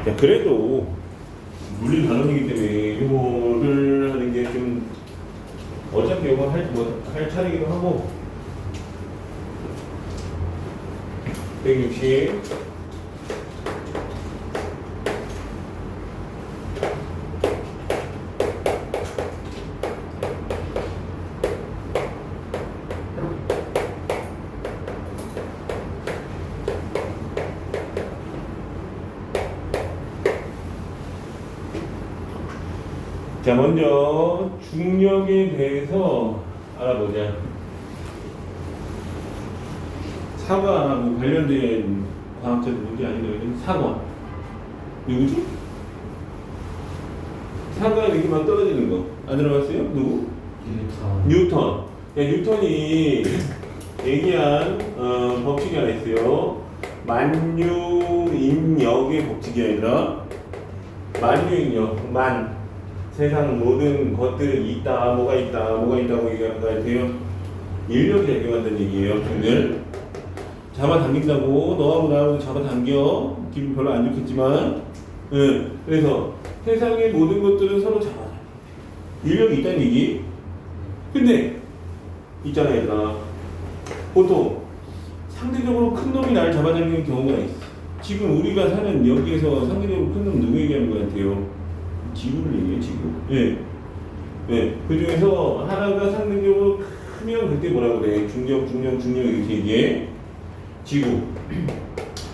자, 그래도 물리 단원이기 때문에 이거를 하는 게 좀 어차피 이거 할 차례기도 하고 160 자, 먼저 중력에 대해서 알아보자. 사과하고 관련된 과학적 문제 아니면 사과. 누구지? 사과 이렇게 막 떨어지는 거. 안 들어봤어요? 누구? 뉴턴. 야, 뉴턴이 얘기한 법칙이 하나 있어요. 만유인력의 법칙이 아니라 만유인력, 세상 모든 것들이 있다, 뭐가 있다고 얘기하는 거 같아요. 인력이 작용한다는 얘기예요. 오늘 잡아당긴다고 너하고 나하고 잡아당겨. 기분 별로 안 좋겠지만, 그래서 세상의 모든 것들은 서로 잡아당겨. 인력이 있다는 얘기. 근데 있잖아, 얘들아. 보통 상대적으로 큰 놈이 날 잡아당기는 경우가 있어. 지금 우리가 사는 여기에서 상대적으로 큰 놈 누구 얘기하는 것 같아요? 지구를 얘기해, 지구. 예. 그 중에서 하나가 상대적으로 크면 그때 뭐라고 그래? 중력 이렇게 얘기해. 지구.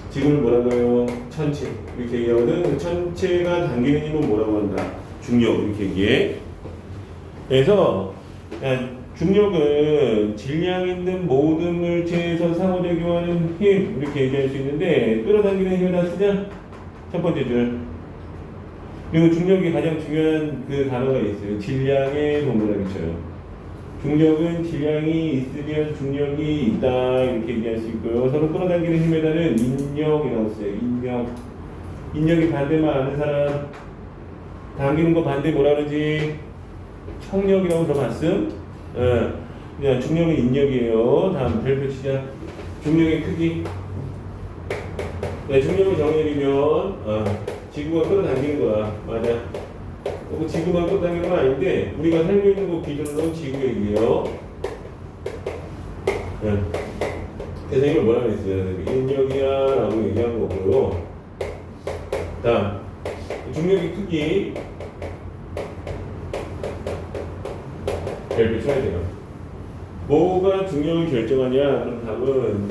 지구를 뭐라고 해요? 천체. 이렇게 얘기하거든. 천체가 당기는 힘은 뭐라고 한다? 중력. 이렇게 얘기해. 그래서, 중력은 질량 있는 모든 물체에서 상호작용하는 힘. 이렇게 얘기할 수 있는데, 끌어당기는 힘을 다 쓰자. 첫 번째 줄. 그리고 중력이 가장 중요한 그 단어가 있어요. 질량의 동그라미 쳐요. 중력은 질량이 있으면 중력이 있다 이렇게 얘기할 수 있고요. 서로 끌어당기는 힘에다는 인력이라고 써요. 인력이 반대만 아는 사람. 당기는 거 반대 뭐라 그러지? 청력이라고 들어봤음? 그냥 중력은 인력이에요. 다음 별표 치자. 중력의 크기. 중력을 정해리면 지구가 끌어당기는 거야. 맞아. 지구만 끌어당기는 건 아닌데 우리가 살고 있는 곳 기준으로 지구 얘기예요. 그래서 이걸 뭐라 그랬어요? 인력이야 라고 얘기한 거고요. 다음 중력의 크기 별표 쳐야 돼요. 뭐가 중력을 결정하냐? 그럼 답은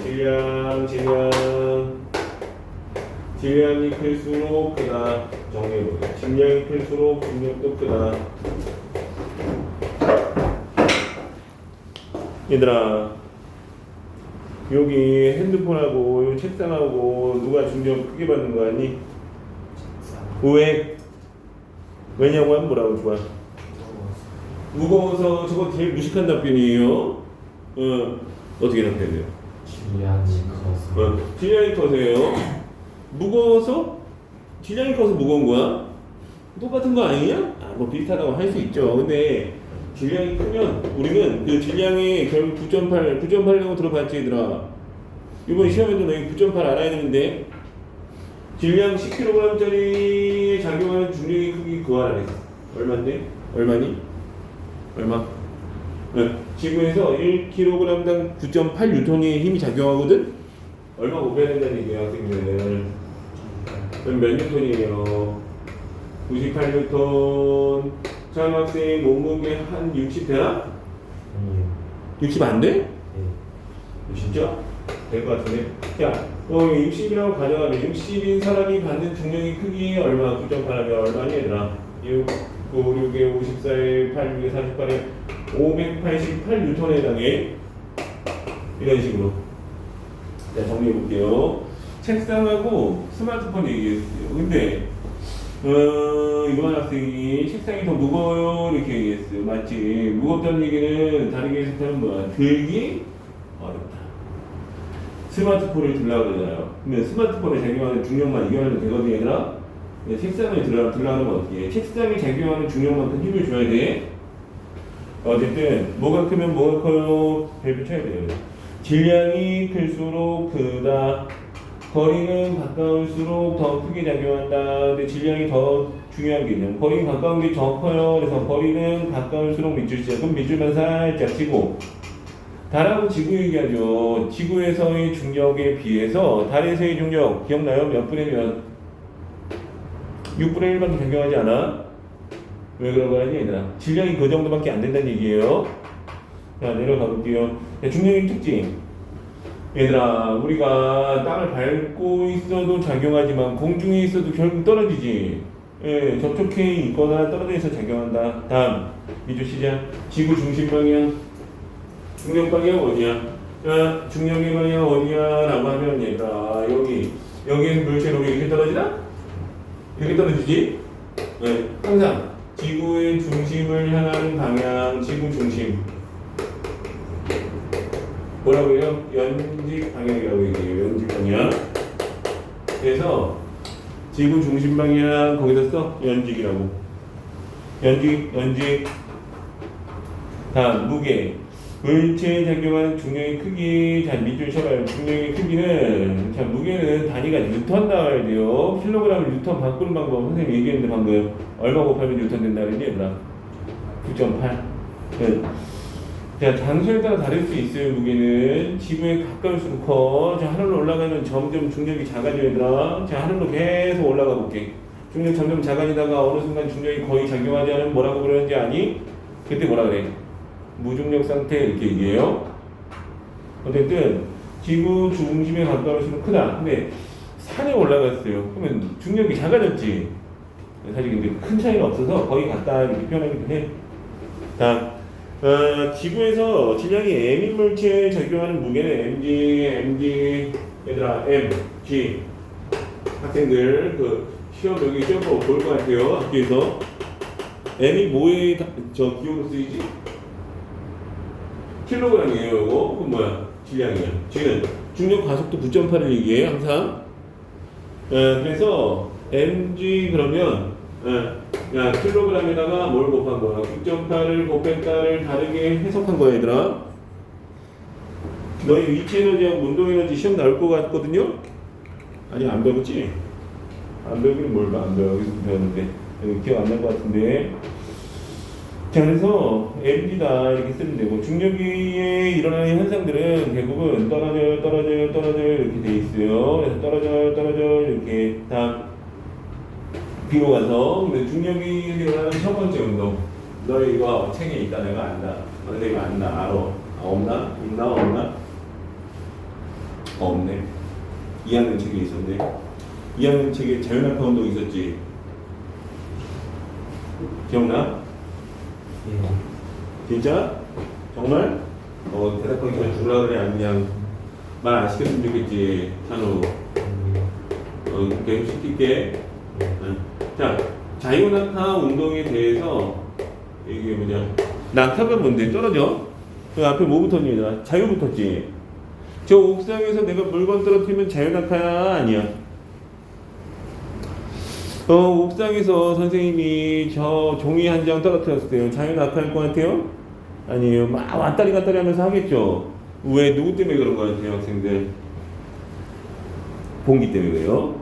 질량이 클수록 크다. 정리해보세요. 질량이 클수록 중력도 크다. 얘들아, 여기 핸드폰하고 이 책상하고 누가 중력 크게 받는 거 아니? 왜? 왜냐고 하면 뭐라고 좋아? 무거워서. 저거 제일 무식한 답변이에요. 어떻게 답변해요? 질량이 커서요. 무거워서? 질량이 커서 무거운 거야? 똑같은 거 아니냐? 뭐 비슷하다고 할 수 있죠. 근데 질량이 크면 우리는 그 질량이 결국 9.8이라고 들어봤지 얘들아. 이번 시험에도 너희 9.8 알아야 되는데 질량 10kg짜리에 작용하는 중력의 크기 그거 알아냈어. 얼마인데? 얼마니? 얼마? 지구에서 1kg당 9.8N의 힘이 작용하거든? 얼마 곱해야 된다는 얘기야, 학생들. 그럼 몇 뉴턴이에요? 98뉴턴. 자, 학생 몸무게 한 60 되나? 60 안 돼? 진짜? 될 것 같은데? 야, 60이라고 가정하면 60인 사람이 받는 중력의 크기 얼마? 9.8하면 얼마니 얘들아? 6, 9, 6에 54에 8, 6에 48에 588N에 해당해. 이런 식으로. 자, 정리해볼게요. 책상하고 스마트폰 얘기했어요. 근데 이번 학생이 책상이 더 무거워요 이렇게 얘기했어요. 맞지? 무겁다는 얘기는 다르게 해석하면 뭐야? 들기 어렵다. 스마트폰을 들라고 그러잖아요. 근데 스마트폰에 작용하는 중력만 이겨내면 되거든 얘들아. 책상을 들라면 어떻게 해? 책상에 작용하는 중력만큼 힘을 줘야 돼. 어쨌든 뭐가 크면 뭐가 커요? 별표 쳐야 돼요. 질량이 클수록 크다. 거리는 가까울수록 더 크게 작용한다. 근데 질량이 더 중요한 개념. 거리는 가까운 게 더 커요. 그래서 거리는 가까울수록 밑줄 시작. 그럼 밑줄만 살짝 치고. 달하고 지구 얘기하죠. 지구에서의 중력에 비해서 달에서의 중력 기억나요? 몇 분의 몇? 6분의 1밖에 작용하지 않아? 왜 그런 거 아니 얘들아? 질량이 그 정도밖에 안 된다는 얘기예요. 자, 내려가 볼게요. 중력의 특징. 얘들아, 우리가 땅을 밟고 있어도 작용하지만 공중에 있어도 결국 떨어지지. 예, 접촉해 있거나 떨어져 있어 작용한다. 다음, 이주 시작. 지구 중심 방향. 중력 방향 어디야? 자, 중력의 방향 어디야? 라고 하면 얘들아, 여기에는 물체로 이렇게 떨어지나? 이렇게 떨어지지? 예, 항상 지구의 중심을 향하는 방향, 지구 중심. 뭐라고 해요? 연직 방향이라고 얘기해요. 연직 방향. 그래서 지구 중심 방향 거기다 써 연직이라고. 연직. 다음 무게. 물체에 작용하는 중력의 크기. 자, 밑줄 쳐봐요. 중력의 크기는, 자, 무게는 단위가 뉴턴 나와야 돼요. 킬로그램을 뉴턴 바꾸는 방법 선생님 얘기했는데 방금 얼마 곱하면 뉴턴 된다 그랬니 얘들아? 9.8. 네. 자, 장소에 따라 다를 수 있어요. 무게는 지구에 가까울수록 커. 자, 하늘로 올라가면 점점 중력이 작아져야 되나? 자, 하늘로 계속 올라가 볼게. 중력 점점 작아지다가 어느 순간 중력이 거의 작용하지 않으면 뭐라고 그러는지 아니? 그때 뭐라 그래? 무중력 상태 이렇게 얘기해요. 어쨌든 지구 중심에 가까울수록 크다. 근데 산에 올라갔어요. 그러면 중력이 작아졌지. 사실 근데 큰 차이는 없어서 거의 같다 이렇게 표현하기도 해. 자. 지구에서 질량이 M인 물체에 적용하는 무게는 MG 얘들아 MG 학생들 그 시험 여기 시험 보고 볼 것 같아요. 학교에서 M이 뭐에 기호로 쓰이지? 킬로그램이에요. 이거 그럼 뭐야? 질량이야. G는 중력 가속도 9.8을 얘기해 항상. 그래서 MG 그러면 야, 킬로그램에다가 뭘 곱한 거야? 9.8을 곱했다를 다르게 해석한 거야, 얘들아. 너희 위치 에너지하고 운동 에너지 시험 나올 것 같거든요? 아니, 안 배웠지? 안 배우긴 뭘 봐, 안 배워. 여기서 배웠는데. 여기 기억 안 날 것 같은데. 자, 그래서 MG다 이렇게 쓰면 되고, 중력위에 일어나는 현상들은 대부분 떨어져요 이렇게 돼 있어요. 그래서 떨어져 이렇게. 다음. 뒤로 가서 근데 중력이 일어나는 첫 번째 운동. 너 이거 책에 있다 내가 안다. 선생님 안다 알아. 없나? 있나 없나? 없네. 2학년 책에 있었네. 2학년 책에 자연학파 운동 있었지. 기억나? 진짜? 정말? 대답하기 전에 죽으라 그래 아니면 그냥 말 안 시켰으면 좋겠지. 찬우. 계속 시킬게. 자, 자유낙하 운동에 대해서 이게 뭐냐? 낙하가 뭔데? 떨어져? 그 앞에 뭐 붙었니? 자유 붙었지? 저 옥상에서 내가 물건 떨어뜨리면 자유낙하야? 아니야? 옥상에서 선생님이 저 종이 한 장 떨어뜨렸어요. 자유낙하일 것 같아요? 아니에요. 막 왔다리 갔다리 하면서 하겠죠? 왜? 누구 때문에 그런 것 같아요, 학생들? 공기 때문에 그래요?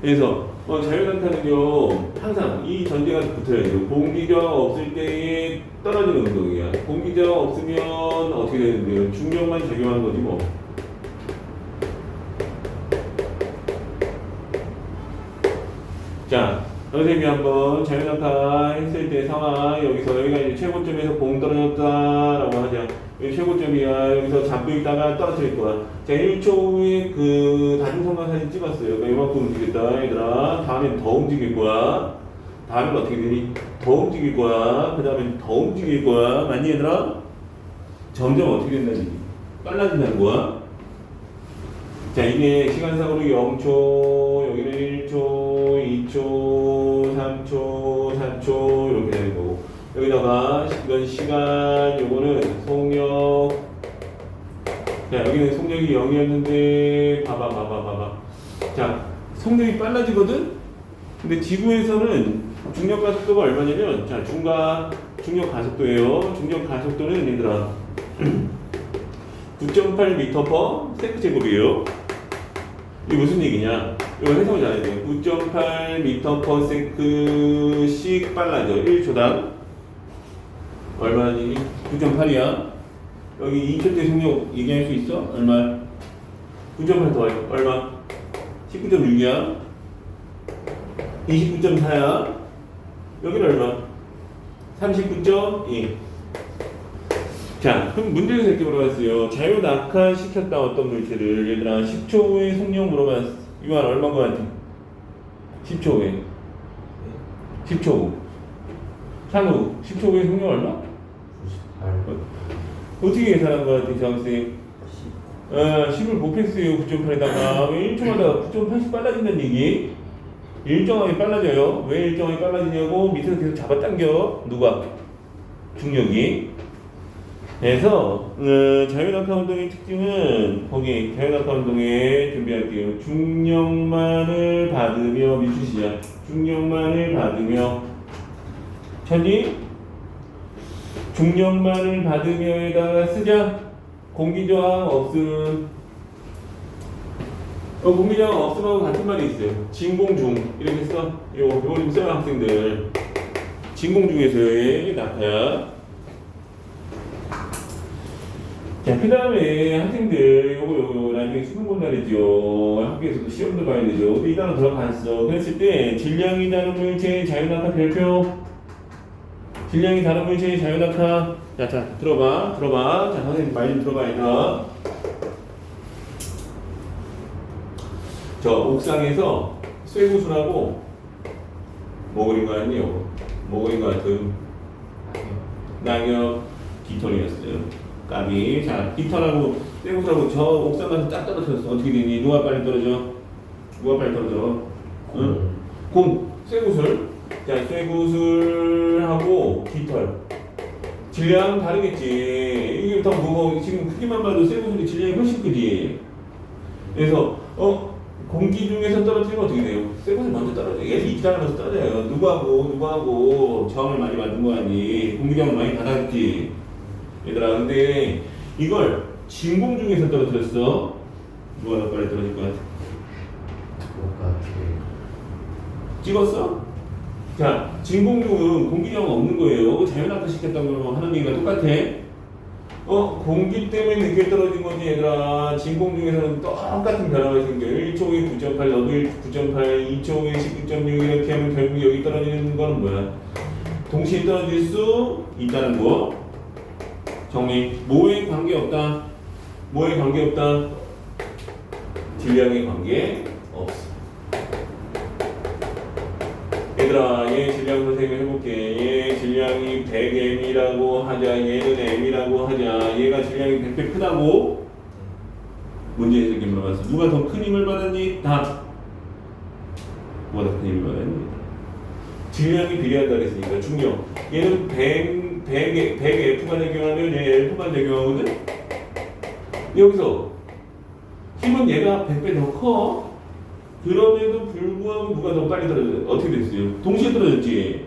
그래서 자유낙하는요 항상 이 전제가 붙어야 돼요. 공기저항 없을 때에 떨어지는 운동이야. 공기저항 없으면 어떻게 되는데요? 중력만 작용하는 거지 뭐. 자, 선생님이 한번 자유낙하 했을 때 상황 여기가 이제 최고점에서 공 떨어졌다라고 하자. 여기 최고점이야. 여기서 잡고 있다가 떨어질 거야. 자, 1초 후에 그 다중성광 사진 찍었어요. 그러니까 이만큼 움직였다, 얘들아. 다음엔 더 움직일 거야. 다음엔 어떻게 되니? 더 움직일 거야. 그 다음엔 더 움직일 거야. 맞니, 얘들아? 점점 어떻게 된다는 얘기? 빨라진다는 거야. 자, 이게 시간상으로 0초, 여기는 1초, 2초, 3초, 4초 이렇게 되는 거고. 여기다가 이건 시간, 요거는 속력. 자, 여기는 속력이 0이었는데 봐봐. 자, 속력이 빨라지거든? 근데 지구에서는 중력 가속도가 얼마냐면, 자, 중력 가속도예요. 중력 가속도는 얘들아 9.8m/s 제곱이에요. 이게 무슨 얘기냐? 이거 해석을 잘해야 돼요. 9.8m/s씩 빨라져. 1초당. 얼마니? 9.8이야. 여기 2초대 속력 얘기할 수 있어? 얼마? 9.8 더해. 얼마? 19.6이야. 29.4야. 여기는 얼마? 39.2. 자, 그럼 문제에서 이렇게 물어봤어요. 자유 낙하시켰다 어떤 물체를. 얘들아, 10초 후에 속력 물어봤어. 이거 한 얼마인 것 같아? 10초 후에. 10초 후. 찬우, 10초 후에 속력 얼마? 98. 어떻게 계산한 것 같아, 정학생? 10을 곱했어요, 9.8에다가. 왜 1초마다 9.8씩 빨라진다는 얘기? 일정하게 빨라져요. 왜 일정하게 빨라지냐고 밑에서 계속 잡아당겨. 누가? 중력이. 그래서 자유낙하 운동의 특징은 거기 자유낙하 운동에 준비할게요. 중력만을 받으며 미추시자. 중력만을 받으며 찾니? 중력만을 받으며에다가 쓰자. 공기저항 없음. 공기저항 없음하고 같은 말이 있어요. 진공중 이렇게 써. 이거 좀 써요 학생들. 진공중에서의 낙하야. 자, 그 다음에 학생들 요거 나중에 수능 본 날이죠. 학교에서도 시험도 봐야 되죠. 근데 이 단어 들어갔어. 그랬을 때 질량이 다른 물체의 자유낙하 별표. 질량이 다른 물체의 자유낙하. 자, 들어봐. 자, 선생님 말 좀 들어봐, 얘들아. 저 옥상에서 쇠구슬하고 뭐 그린 거 아니에요? 뭐 그린 거 같은 낙엽 깃털이었어요. 까비. 자, 깃털하고 쇠구슬하고 저 옥상 가서 딱 떨어졌어. 어떻게 되니? 누가 빨리 떨어져? 응? 공. 쇠구슬. 자, 쇠구슬하고 깃털. 질량 다르겠지. 이게 더 무거워. 지금 크기만 봐도 쇠구슬이 질량이 훨씬 크지. 그래서 공기 중에서 떨어지면 어떻게 돼요? 쇠구슬 먼저 떨어져. 얘는 이기다면서 떨어져요. 누구하고 저항을 많이 받은 거 아니? 공기저항을 많이 받았지. 얘들아, 근데 이걸 진공 중에서 떨어뜨렸어. 누가 더 빨리 떨어질 것 같아? 찍었어? 자, 진공 중은 공기저항 없는 거예요. 자연낙하 시켰다고 하는 얘기가 똑같아. 공기 때문에 늦게 떨어진 거지, 얘들아. 진공 중에서는 똑같은 변화가 생겨요. 1초에 9.8, 너도 9.8, 2초에 19.6 이렇게 하면 결국 여기 떨어지는 거는 뭐야? 동시에 떨어질 수 있다는 거. 정리. 뭐에 관계없다. 질량에 관계 없어. 얘들아, 얘 질량 선생님 해볼게. 얘 질량이 100m이라고 하자. 얘는 m이라고 하자. 얘가 질량이 100배 크다고? 문제에서 이렇게 물어봤어. 누가 더 큰 힘을 받았니? 답. 누가 더 큰 힘을 받았니? 질량이 비례한다 그랬으니까 중력. 얘는 100F가 적용하면 얘 F가 적용하거든? 여기서 힘은 얘가 100배 더 커. 그럼에도 불구하고 누가 더 빨리 떨어져? 어떻게 됐어요? 동시에 떨어졌지.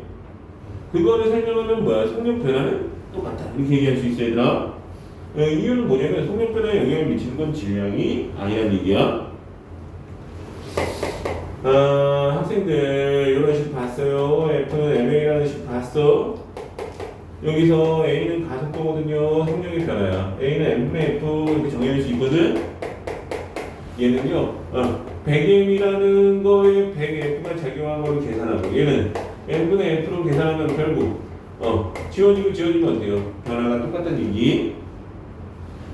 그거를 설명하면 뭐야? 속력 변화는 똑같다. 이렇게 얘기할 수 있어, 얘들아. 이유는 뭐냐면 속력 변화에 영향을 미치는 건 질량이 아니라는 얘기야. 학생들 이런 식 봤어요. F는 ma라는 식 봤어. 여기서 A는 가속도거든요. 속력의 변화야. A는 m분의 F 이렇게 정의할 수 있거든. 얘는요. 100m이라는 거에 100F가 작용한 걸 계산하고 얘는 m분의 F로 계산하면 결국 지워지면 어때요? 변화가 똑같다는 얘기.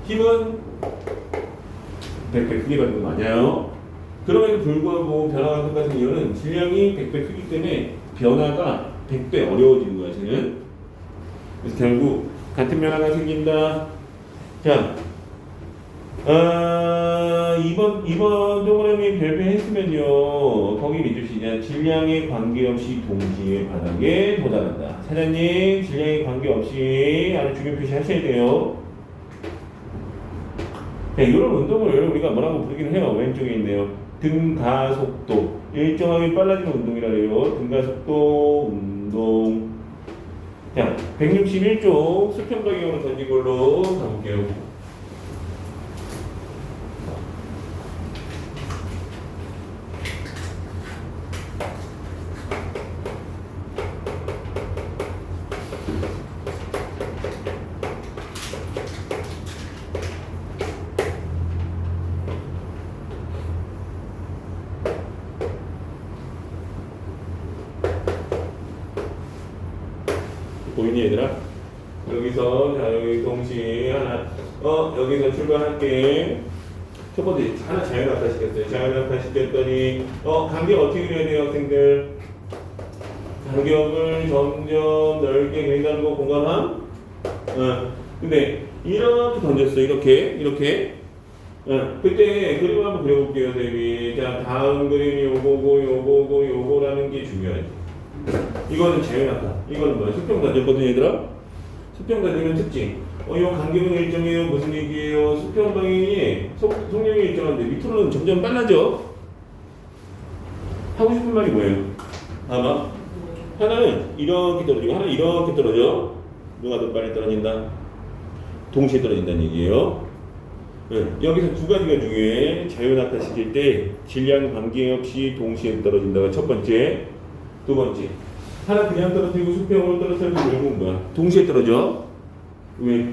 힘은 100배 크게 받는 거 맞아요. 그럼에도 불구하고 변화가 똑같은 이유는 질량이 100배 크기 때문에 변화가 100배 어려워지는 거야, 쟤는. 그래서 결국 같은 변화가 생긴다. 자, 이번 동그라미 별표했으면요. 거기 밑줄시자. 질량에 관계없이 동시에 바닥에 도달한다. 사장님, 질량에 관계없이 아주 중요 표시 하셔야 돼요. 네, 이런 운동을 우리가 뭐라고 부르긴 해요. 왼쪽에 있네요. 등가속도. 일정하게 빨라지는 운동이라 해요. 등가속도 운동. 자, 161쪽 수평 방향으로 던진 걸로 가볼게요. 보이니 얘들아? 여기서 자 여기 동시에 하나 여기서 출발할게. 첫 번째 하나 자연낙하 시켰어요. 자연낙하 시켰더니 간격 어떻게 그려야 돼요 학생들? 간격을 점점 넓게 그린다는 거 공감함? 근데 이렇게 던졌어. 이렇게 그때 그림 한번 그려볼게요 선생님이. 자 다음 그림이 요거라는 게 중요하지. 이거는 자연낙하. 이거는 뭐야? 수평 던졌거든 얘들아? 수평 던지는 특징. 이 간격은 일정해요. 무슨 얘기예요? 수평 방향이 속력이 일정한데 밑으로는 점점 빨라져. 하고 싶은 말이 뭐예요? 아마 하나는 이렇게 떨어지고 하나는 이렇게 떨어져. 누가 더 빨리 떨어진다? 동시에 떨어진다는 얘기예요. 여기서 두 가지가 중요해. 자연낙하 시킬 때 질량 관계없이 동시에 떨어진다가 첫 번째. 두 번째, 하나 그냥 떨어지고 수평으로 떨어뜨리고 결국은 뭐야? 동시에 떨어져. 왜?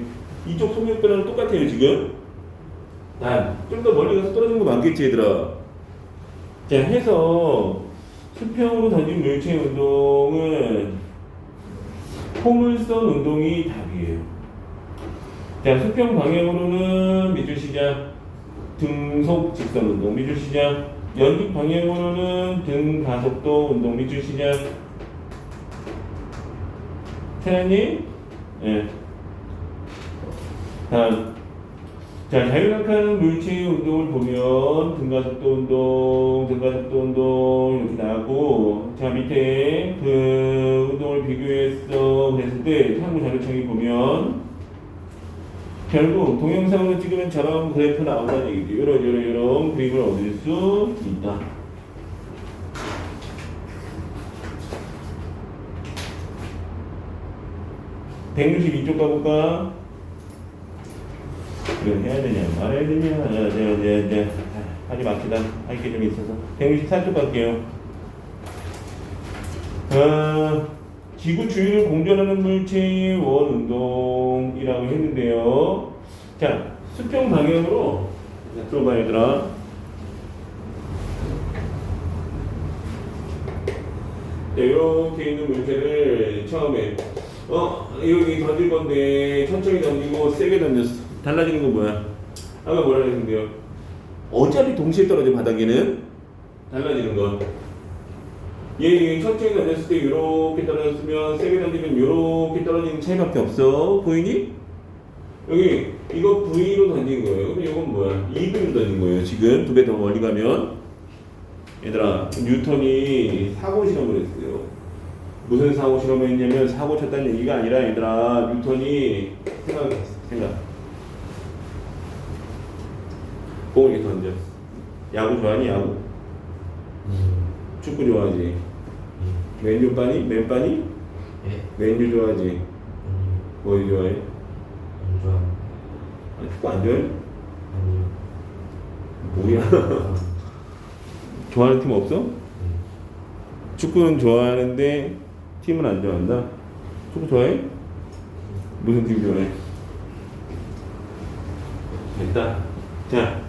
이쪽 속력변화는 똑같아요 지금. 단 좀 더 멀리 가서 떨어지는 거 많겠지 얘들아. 자 해서 수평으로 던진 물체 운동은 포물선 운동이 답이에요. 자 수평 방향으로는 밑줄 시작 등속 직선 운동 밑줄 시작. 연립 방향으로는 등 가속도 운동 밑줄 시작. 태연님? 예. 다음. 자, 자율낙하는 물체의 운동을 보면 등가속도 운동 이렇게 나오고, 자 밑에 그 운동을 비교해서 그랬을 때 탐구 자료창에 보면 결국 동영상으로 찍으면 저런 그래프 나온다는 얘기죠. 이런 그림을 얻을 수 있다. (162쪽) 가볼까? 이거 해야 되냐 말아야 되냐 하지 맙시다. 할 게 좀 있어서 164쪽 갈게요. 지구 주위를 공전하는 물체의 원 운동이라고 했는데요. 자 수평 방향으로 들어봐 얘들아. 이렇게 있는 물체를 처음에 여기 던질 건데 천천히 던지고 세게 던졌어. 달라지는 건 뭐야? 아까 뭐라 그랬는데요? 어차피 동시에 떨어져 바닥에는 달라지는 건 얘 천천히 던졌을 때 이렇게 떨어졌으면 세게 던지면 이렇게 떨어지는 차이밖에 없어. 보이니? 여기 이거 V로 던진 거예요. 그럼 이건 뭐야? 2V로 던진 거예요. 지금 두 배 더 멀리 가면 얘들아 뉴턴이 사고 실험을 했어요. 무슨 사고 실험을 했냐면 사고 쳤다는 얘기가 아니라 얘들아 뉴턴이 생각 공을 이렇게 던져. 야구 좋아하니? 야구? 축구 좋아하지? 맨유 빠니? 맨빠니? 예. 맨유 좋아하지? 뭐 좋아해? 안 좋아. 축구 안 좋아해? 아니요. 뭐야? 좋아하는 팀 없어? 축구는 좋아하는데 팀은 안 좋아한다? 축구 좋아해? 무슨 팀 좋아해? 됐다. 자,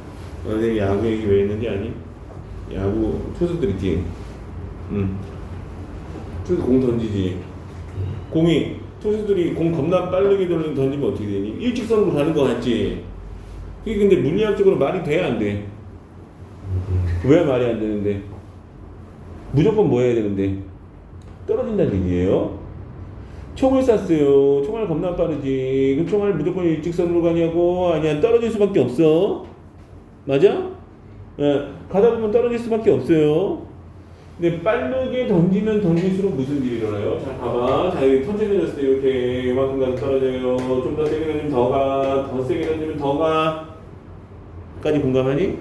선생님 야구 얘기 왜 했는지 아니? 야구 투수들 있지? 투수 공 던지지. 공이 투수들이 공 겁나 빠르게 던지면 어떻게 되니? 일직선으로 가는 거 같지? 그게 근데 물리학적으로 말이 돼 안 돼? 왜 말이 안 되는데? 무조건 뭐 해야 되는데? 떨어진다는 얘기예요. 총을 쐈어요. 총알 겁나 빠르지. 그 총알 무조건 일직선으로 가냐고? 아니야, 떨어질 수밖에 없어. 맞아? 예, 가다 보면 떨어질 수밖에 없어요. 근데 빠르게 던지면 던질수록 무슨 일이 일어나요? 자, 봐봐. 자, 여기 천천히 던졌을 때 이렇게 이만큼 가서 떨어져요. 좀 더 세게 던지면 더 가. 더 세게 던지면 더 가. 까지 공감하니?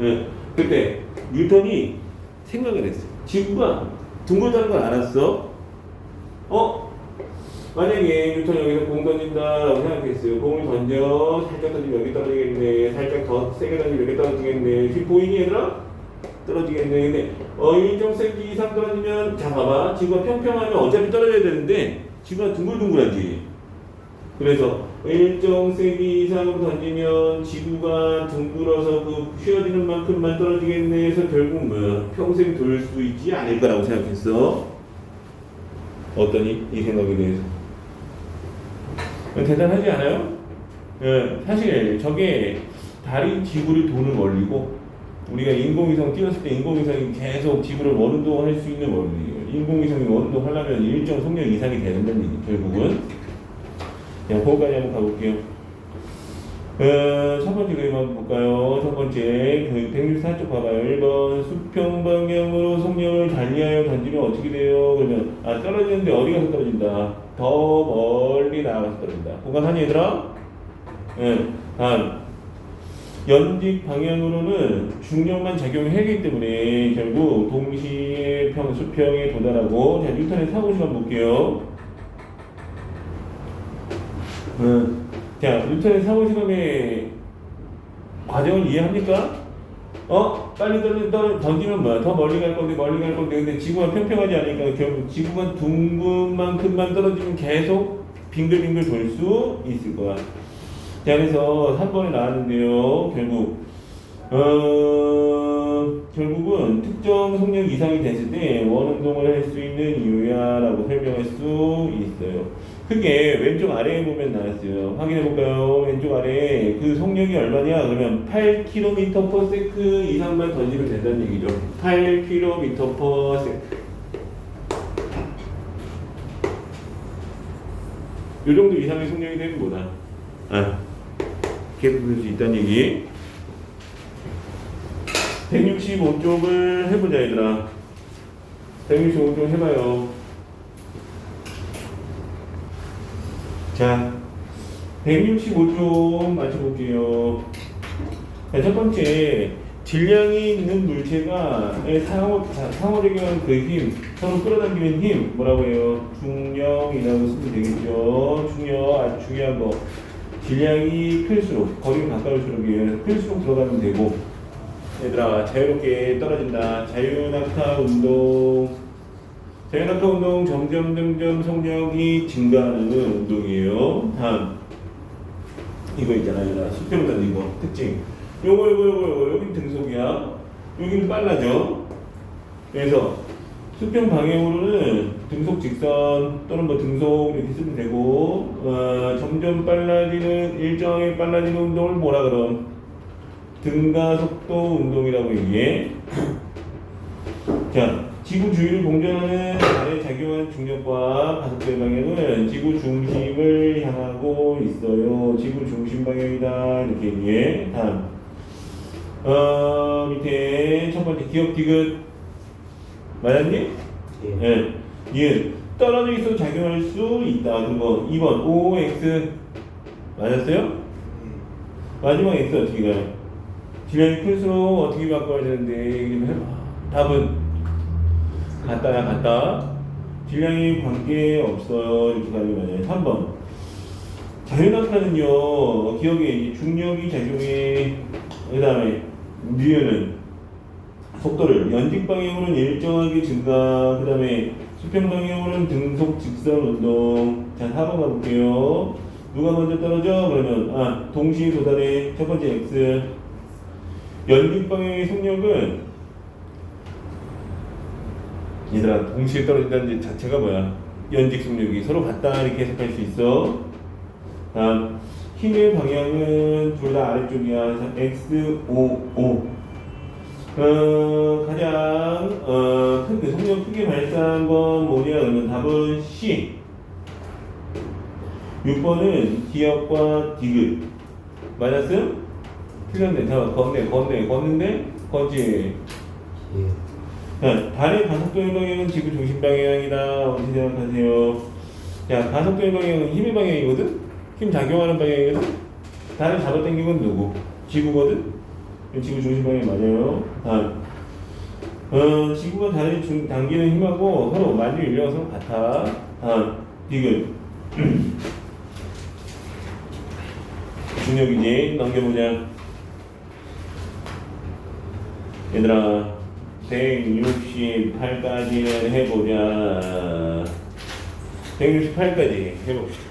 예. 그때 뉴턴이 생각을 했어요. 지구가 둥글다는 걸 알았어. 만약에 뉴턴이 여기서 공 던진다라고 생각했어요. 공을 던져. 살짝 던지면 여기 떨어지겠네. 살짝 더 세게 던지면 여기 떨어지겠네. 지금 보이니 얘들아? 떨어지겠네. 근데 일정 cm 이상 떨어지면 자 봐봐. 지구가 평평하면 어차피 떨어져야 되는데 지구가 둥글둥글하지. 그래서 일정 cm 이상으로 던지면 지구가 둥글어서 그 휘어지는 만큼만 떨어지겠네 해서 결국 뭐야? 평생 돌 수 있지 않을까라고 생각했어. 어떠니? 이 생각에 대해서. 대단하지 않아요? 사실 저게 달이 지구를 도는 원리고 우리가 인공위성 띄웠을 때 인공위성이 계속 지구를 원운동할 수 있는 원리예요. 인공위성이 원운동 하려면 일정 속력 이상이 되는다는 얘기 결국은. 자, 거기까지 한번 가볼게요. 첫 번째 그림 한번 볼까요? 첫 번째 그 164쪽 봐봐요. 1번 수평 방향으로 속력을 달리하여 던지면 어떻게 돼요? 그러면 떨어지는데 어디 가서 떨어진다? 더 멀리 나가서 떨어진다. 공감하니 얘들아? 다음 연직 방향으로는 중력만 작용하기 때문에 결국 동시에 수평에 도달하고. 자, 뉴턴의 사고시간 볼게요. 자, 뉴턴의 사고시간의 과정을 이해합니까? 빨리 던지면 뭐야? 더 멀리 갈 건데 근데 지구가 평평하지 않으니까 결국 지구가 둥근 만큼만 떨어지면 계속 빙글빙글 돌 수 있을 거야. 자, 그래서 3번에 나왔는데요. 결국은 특정 속력 이상이 됐을 때 원운동을 할 수 있는 이유야 라고 설명할 수 있어요. 그게 왼쪽 아래에 보면 나왔어요. 확인해 볼까요? 왼쪽 아래에 그 속력이 얼마냐? 그러면 8km/s 이상만 던지면 된다는 얘기죠. 8km/s. 요 정도 이상의 속력이 되면 뭐다? 계속 볼 수 있다는 얘기. 165쪽을 해보자 얘들아. 165쪽 해봐요. 자, 165쪽 맞춰볼게요. 자, 첫 번째 질량이 있는 물체가 상호작용하는 그 힘, 서로 끌어당기는 힘 뭐라고 해요? 중력이라고 쓰면 되겠죠. 중력 아주 중요한 거. 질량이 클수록 거리가 가까울수록 클수록 들어가면 되고. 얘들아, 자유롭게 떨어진다. 자유낙하 운동. 자유낙하 운동 점점 속력이 증가하는 운동이에요. 다음 이거 있잖아. 얘들아, 수평 던지고 특징. 요거 여기 등속이야. 여기는 빨라져. 그래서 수평 방향으로는 등속 직선 또는 뭐 등속 이렇게 쓰면 되고, 점점 빨라지는 일정하게 빨라지는 운동을 뭐라 그럼? 등가속도 운동이라고 얘기해. 자, 지구 주위를 공전하는 달에 작용하는 중력과 가속도의 방향은 지구 중심을 향하고 있어요. 지구 중심 방향이다 이렇게 얘기해. 다음 밑에 첫 번째 기억 디귿 맞았니? 예. 예. 떨어져 있어 작용할 수 있다. 그리고 2번 OX 맞았어요? 마지막 X 어떻게 가요? 질량이 클수록 어떻게 바꿔야 되는데 답은 같다야 같다. 질량이 관계없어요. 이렇게 가는 거 맞아요. 3번 자유낙하는요 기억에 중력이 작용해. 그 다음에 뉴턴은 속도를 연직 방향으로는 일정하게 증가. 그 다음에 수평 방향으로는 등속 직선 운동. 자, 4번 가볼게요. 누가 먼저 떨어져? 그러면 동시에 도달해. 첫 번째 X. 연직 방향의 속력은 얘들아 동시에 떨어진다는 자체가 뭐야? 연직 속력이 서로 같다 이렇게 해석할 수 있어. 다음 힘의 방향은 둘 다 아래쪽이야. X, O. 가장 큰 속력 크게 발사한 건 뭐냐? 그러면 답은 C. 6번은 기억과 디귿 맞았음? 틀렸네. 자, 걷는데 거지. 자, 달의 가속도의 방향은 지구 중심 방향이다. 어떻게 생각하세요? 자, 가속도의 방향은 힘의 방향이거든? 힘 작용하는 방향이거든? 달을 잡아당긴 건 누구? 지구거든? 지구 중심 방향이 맞아요. 다음 지구가 달을 당기는 힘하고 서로 만류 인력은 서로 같아. 다음 디귿 중력이지. 넘겨보자. 얘들아 168까지는 해보자. 168까지 해봅시다.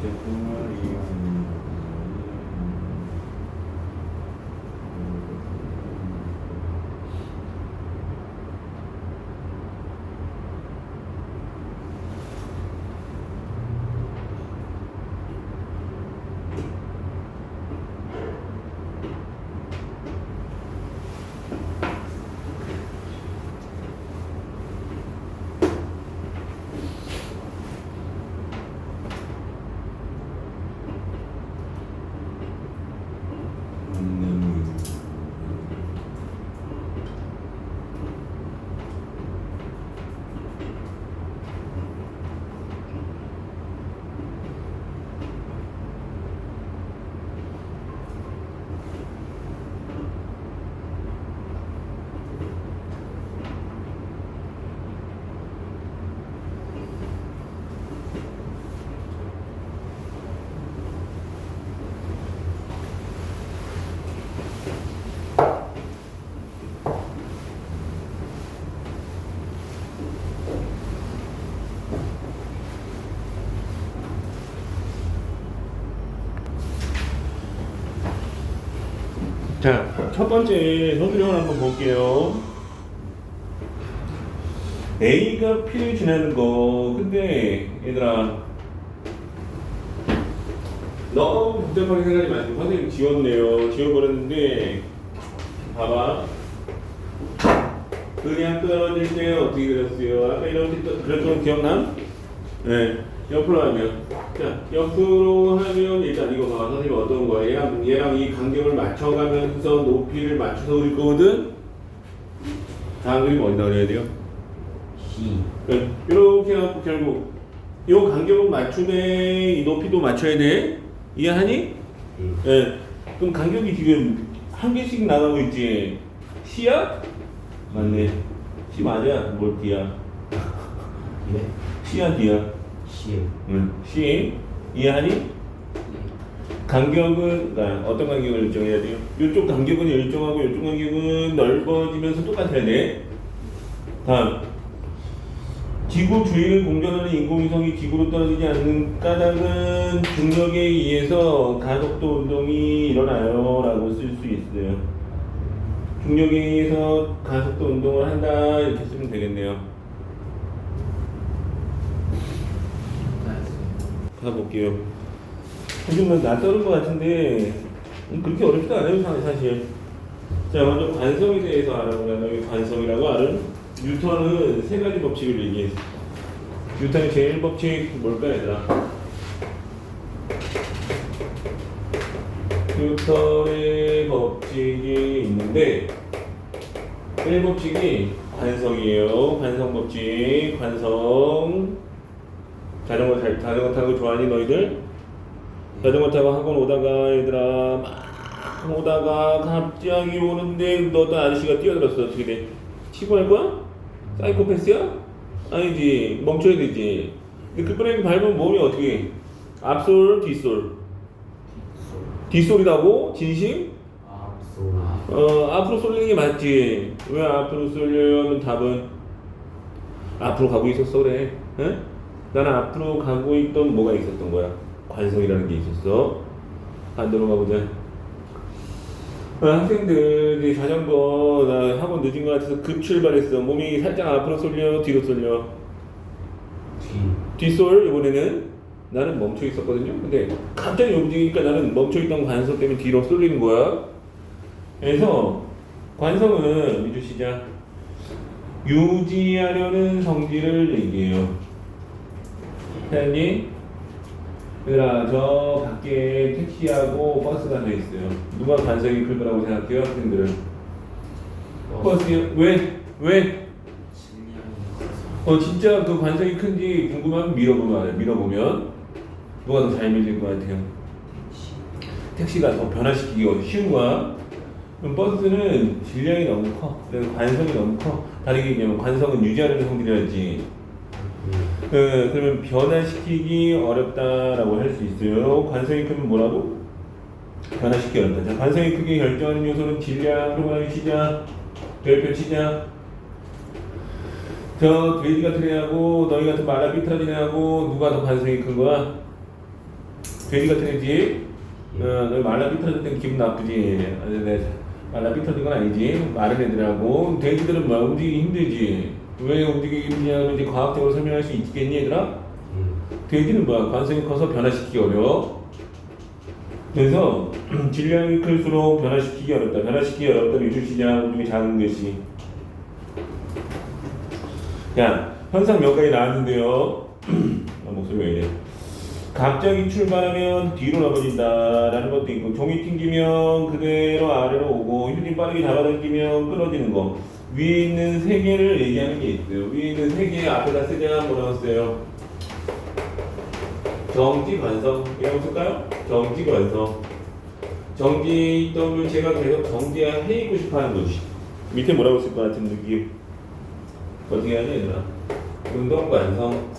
제품을 이용하는 자, 첫 번째 서술형을 한번 볼게요. A가 P를 지나는 거. 근데 얘들아 너무 복잡하게 생각하지 마시고 선생님 지웠네요. 지워버렸는데 봐봐. 그냥 떨어질 때 어떻게 그렸어요? 아까 이렇게 그렸던 거 기억나? 네. 옆으로 하면 자 옆으로 하면 일단 이거 봐. 선생님 어떤 거야? 얘랑 이 간격을 맞춰가면서 높이를 맞춰서 그릴 거거든? 다음 그림 어디다 그려야 돼요? C. 네. 이렇게 해갖고 결국 이 간격을 맞추네. 이 높이도 맞춰야 돼. 이해하니? 네. 그럼 간격이 지금 한 개씩 나가고 있지. C야? 맞네. C 맞아? 뭘 D야? 네. C야 D야? C요. 응. C 이해하니? 간격은 그러니까 어떤 간격을 일정해야 돼요? 이쪽 간격은 일정하고 이쪽 간격은 넓어지면서 똑같아야 돼. 다음 지구 주위를 공전하는 인공위성이 지구로 떨어지지 않는 까닭은 중력에 의해서 가속도 운동이 일어나요 라고 쓸 수 있어요. 중력에 의해서 가속도 운동을 한다 이렇게 쓰면 되겠네요. 가볼게요. 조금 낯설은 것 같은데 그렇게 어렵지도 않아요 사실. 자 먼저 관성에 대해서 알아보자. 여기 관성이라고 알은? 뉴턴은 세 가지 법칙을 얘기했어. 뉴턴의 제일 법칙 뭘까 얘들아? 뉴턴의 법칙이 있는데 1법칙이 관성이에요. 관성 법칙. 관성. 자전거 타는 거 좋아하니 너희들? 자전거 타고 학원 오다가 얘들아 막 오다가 갑자기 오는데 너도 아저씨가 뛰어들었어. 어떻게 돼? 치고 할 거야? 사이코패스야? 아니지. 멈춰야 되지. 근데 그 브레이크 밟으면 몸이 어떻게 해? 앞솔, 뒷솔? 뒷솔이라고? 진심? 앞솔. 앞으로 쏠리는 게 맞지. 왜 앞으로 쏠려요? 하면 답은 앞으로 가고 있었어 그래. 응? 나는 앞으로 가고 있던 뭐가 있었던 거야? 관성이라는 게 있었어. 반대로 가보자. 학생들 자전거 나 학원 늦은 것 같아서 급 출발했어. 몸이 살짝 앞으로 쏠려 뒤로 쏠려? 뒷솔. 이번에는 나는 멈춰 있었거든요. 근데 갑자기 움직이니까 나는 멈춰 있던 관성 때문에 뒤로 쏠리는 거야. 그래서 관성은 미주 시작 유지하려는 성질을 얘기해요. 사장님, 얘들아 저 밖에 택시하고 버스가 서 있어요. 누가 관성이 클 거라고 생각해요, 학생들은? 버스요? 왜? 왜? 진짜 그 관성이 큰지 궁금하면 밀어보면 알아요. 밀어보면 누가 더 잘 밀릴 것 같아요? 택시가 더 변화시키기가 쉬운 거야. 그럼 버스는 질량이 너무 커. 그래서 관성이 너무 커. 다르게 얘기하면 관성은 유지하려는 성질이라지. 그러면 변화시키기 어렵다라고 할 수 있어요. 관성이 크면 뭐라고? 변화시키기 어렵다. 자, 관성이 크게 결정하는 요소는 질량, 표본하기 시작, 별표 치자. 저 돼지 같은 애하고 너희 같은 말라 삐뚤어진 애하고 누가 더 관성이 큰 거야? 돼지 같은 애지. 너 말라 삐뚤어졌을 때 기분 나쁘지. 내 말라 삐뚤어진 건 아니지. 마른 애들하고 돼지들은 뭐 움직이기 힘들지. 왜 움직이기 힘드냐면 이제 과학적으로 설명할 수 있겠니 얘들아? 돼지는 뭐야? 관성이 커서 변화시키기 어려워. 그래서 질량이 클수록 변화시키기 어렵다. 변화시키기 어렵다면 유출시장 운동이 작은 것이. 야, 현상 몇 가지 나왔는데요. 목소리가 이래. 갑자기 출발하면 뒤로 넘어진다라는 것도 있고, 종이 튕기면 그대로 아래로 오고, 휴지 빠르게 잡아당기면 끊어지는 거. 위에 있는 세 개를 얘기하는 게 있어요. 위에 있는 세 개 앞에다 쓰자 뭐라고 써요? 정지 관성. 이라고 쓸까요? 정지 관성. 정지 있던 제가 계속 정지해 있고 싶어 하는 거지. 밑에 뭐라고 쓸 것 같은 느낌? 어떻게 하냐 얘들아? 운동 관성.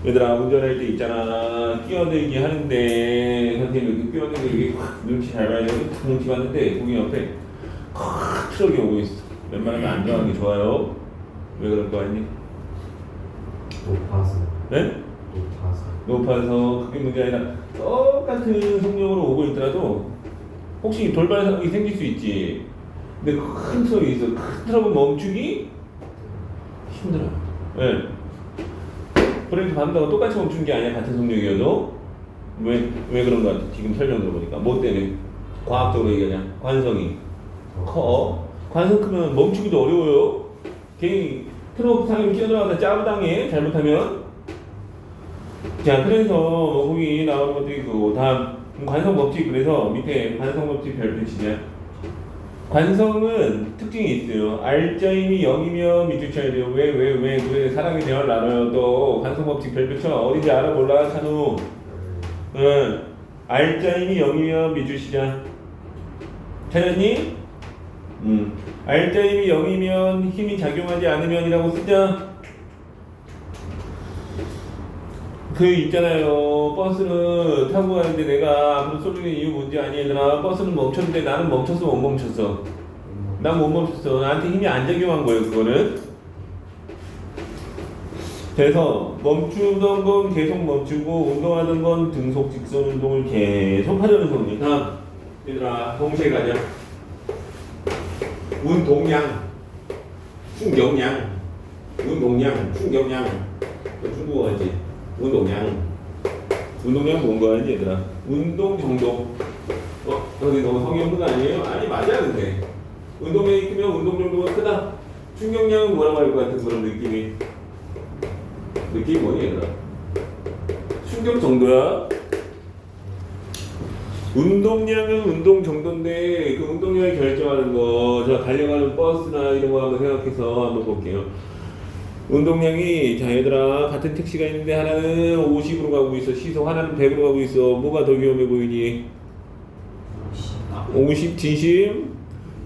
얘들아 운전할 때 있잖아 끼어들기 하는데 선생님이 끼어들기 확 눈치 잘 봐야 되고 탁 눈치 봤는데 거기 옆에 콱 트럭이 오고 있어. 웬만하면 안전하는 게 좋아요. 왜 그럴 거 같니? 높아서. 네? 높아서 그게 문제 아니라 똑같은 속력으로 오고 있더라도 혹시 돌발 상황이 생길 수 있지. 근데 큰 트럭이 있어. 큰 트럭은 멈추기 힘들어. 네. 브레이크 밟는다고 똑같이 멈춘 게 아니야. 같은 속력이어도. 왜 그런 거 같아? 지금 설명 들어보니까. 뭐 때문에? 과학적으로 얘기하냐? 관성이 커. 관성 크면 멈추기도 어려워요. 괜히 트럭 상에 끼어들어가다 짜부당해. 잘못하면. 자, 그래서 거기 나오는 것도 있고, 다음 관성 법칙. 그래서 밑에 관성 법칙 별표 치냐? 관성은 특징이 있어요. R자임이 0이면 밑줄 쳐야 돼요. 왜 사람이 대화를 나눠요. 또 관성 법칙 별표 쳐. 어딘지 알아 몰라 찬우? 응. R자임이 0이면 밑줄 치자. 찾았니? R자임이 0이면 힘이 작용하지 않으면이라고 쓰자. 그 있잖아요. 버스를 타고 가는데 내가 앞으로 쏠리는 이유 뭔지 아니 얘들아? 버스는 멈췄는데 나는 멈췄어 못 멈췄어? 난 못 멈췄어. 나한테 힘이 안 작용한 거예요 그거는. 그래서 멈추던 건 계속 멈추고 운동하던 건 등속 직선 운동을 계속 하려는 겁니다. 얘들아 동시에 가자. 운동량 충격량 운동량 충격량 중국어지. 운동량 뭔가 하지 얘들아? 운동 정도. 여기 너무 성의 없는 거 아니에요? 아니 맞아. 근데 운동량이 크면 운동 정도가 크다. 충격량은 뭐라고 할 것 같은 그런 느낌이 뭐니 얘들아? 충격 정도야. 운동량은 운동 정도인데 그 운동량을 결정하는 거, 자 달려가는 버스나 이런 거 한번 생각해서 한번 볼게요. 운동량이, 자 얘들아 같은 택시가 있는데 하나는 50으로 가고 있어. 시속 하나는 100으로 가고 있어. 뭐가 더 위험해 보이니? 50 진심?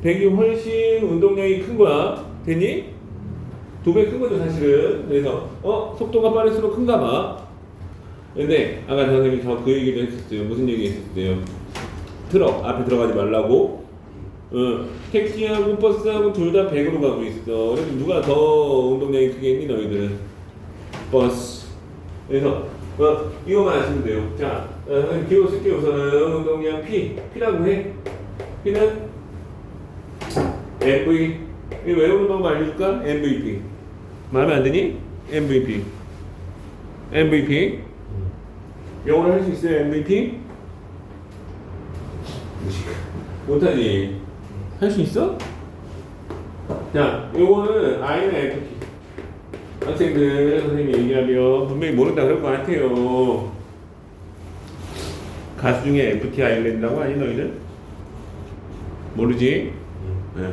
100이 훨씬 운동량이 큰 거야. 됐니? 2배 큰 거죠 사실은. 그래서 속도가 빠를수록 큰가 봐. 근데 아까 선생님이 그 얘기를 했었어요. 무슨 얘기 했었어요? 트럭 앞에 들어가지 말라고. 택시하고 버스하고 둘 다 100으로 가고 있어. 그래서 누가 더 운동량이 크겠니 너희들은? 버스. 그래서 이거만 아시면 돼요. 자, 기호 쓸게요. 우선은 운동량 P라고 해. P는 MV. 이거 외우는 방법 알려줄까? MVP. 마음에 안 드니? MVP. 영어로 할 수 있어요? MVP? 못하지? 할 수 있어? 자, 요거는 I는 FP. 학생들, 선생님이 얘기하면 분명히 모른다 그럴 것 같아요. 가수 중에 FT 아일랜드라고 아니 너희들? 모르지? 네.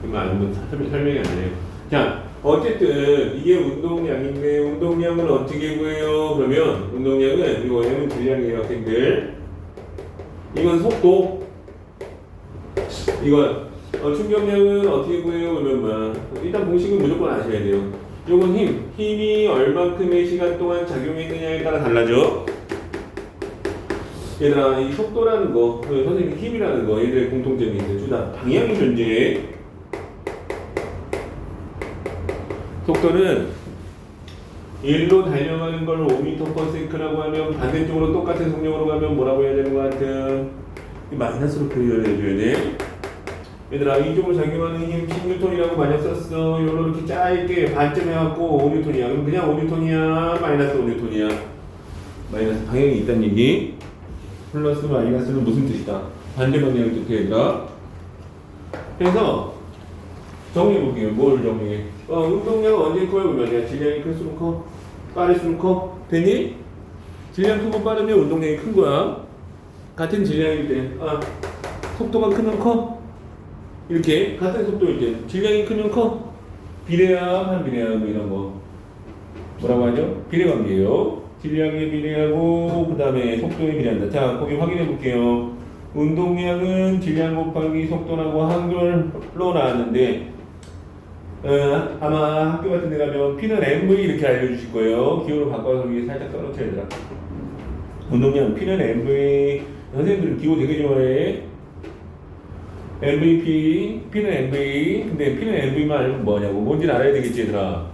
그만 알면 설명이 안 돼요. 자, 어쨌든 이게 운동량인데 운동량을 어떻게 구해요? 그러면 운동량은 이거 M은 질량이에요 학생들. 이건 속도. 이건 충격량은 어떻게 구해요? 그러면 뭐 일단 공식은 무조건 아셔야 돼요. 요건 힘이 얼만큼의 시간 동안 작용했느냐에 따라 달라져. 얘들아 이 속도라는 거, 선생님 힘이라는 거, 얘들의 공통점이 있어요. 둘 다 방향이 존재해. 속도는 일로 달려가는 걸 5m/s라고 하면 반대쪽으로 똑같은 속력으로 가면 뭐라고 해야 되는 것 같은? 마이너스로 표현을 해줘야 돼. 얘들아 이쪽으로 작용하는 힘 10N이라고 많이 썼어. 이렇게 짧게 반쯤 해갖고 5N이야. 그럼 그냥 5N이야? 마이너스 5N이야? 마이너스 방향이 있다는 얘기. 플러스 마이너스는 무슨 뜻이다? 반대 방향을 뜻해 얘들아. 그래서 정리해볼게요. 뭘 정리해? 운동량은 언제 커요? 그러면 질량이 클수록 커? 빠를수록 커? 됐니? 질량 크고 빠르면 운동량이 큰 거야. 같은 질량일 때 속도가 크면 커? 이렇게 같은 속도일 때 질량이 크면 커? 비례함, 반비례함 이런 거 뭐라고 하죠? 비례관계예요. 질량에 비례하고 그 다음에 속도에 비례한다. 자 거기 확인해 볼게요. 운동량은 질량 곱하기 속도라고 한글로 나왔는데 아마 학교 같은 데 가면 P는 MV 이렇게 알려주실 거예요. 기호로 바꿔서 위에 살짝 써놓자 얘들아. 운동량 P는 MV. 선생님들은 기호 되게 좋아해. MVP, P는 MV. 근데 P는 MV만 알면 뭐냐고. 뭔지는 알아야 되겠지 얘들아.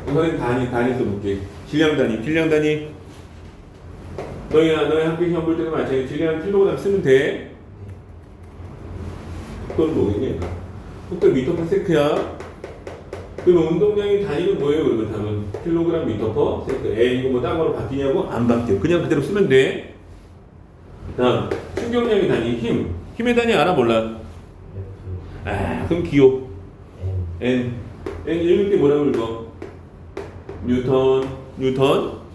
이번엔 단위 써볼게. 질량 단위. 너희 학교 시험 볼 때도 마찬가지. 질량 킬로그램 쓰면 돼. 속도는 뭐겠니? 속도 미터/세크야. 그럼 운동량의 단위는 뭐예요? 그러면 답은 킬로그램 미터/세크. 이거 뭐 딴 거로 바뀌냐고? 안 바뀌어. 그냥 그대로 쓰면 돼. 다음 충격량의 단위 힘의 단위 알아 몰라? 그럼 기호 N 읽을 때 뭐라고 읽어? 뉴턴.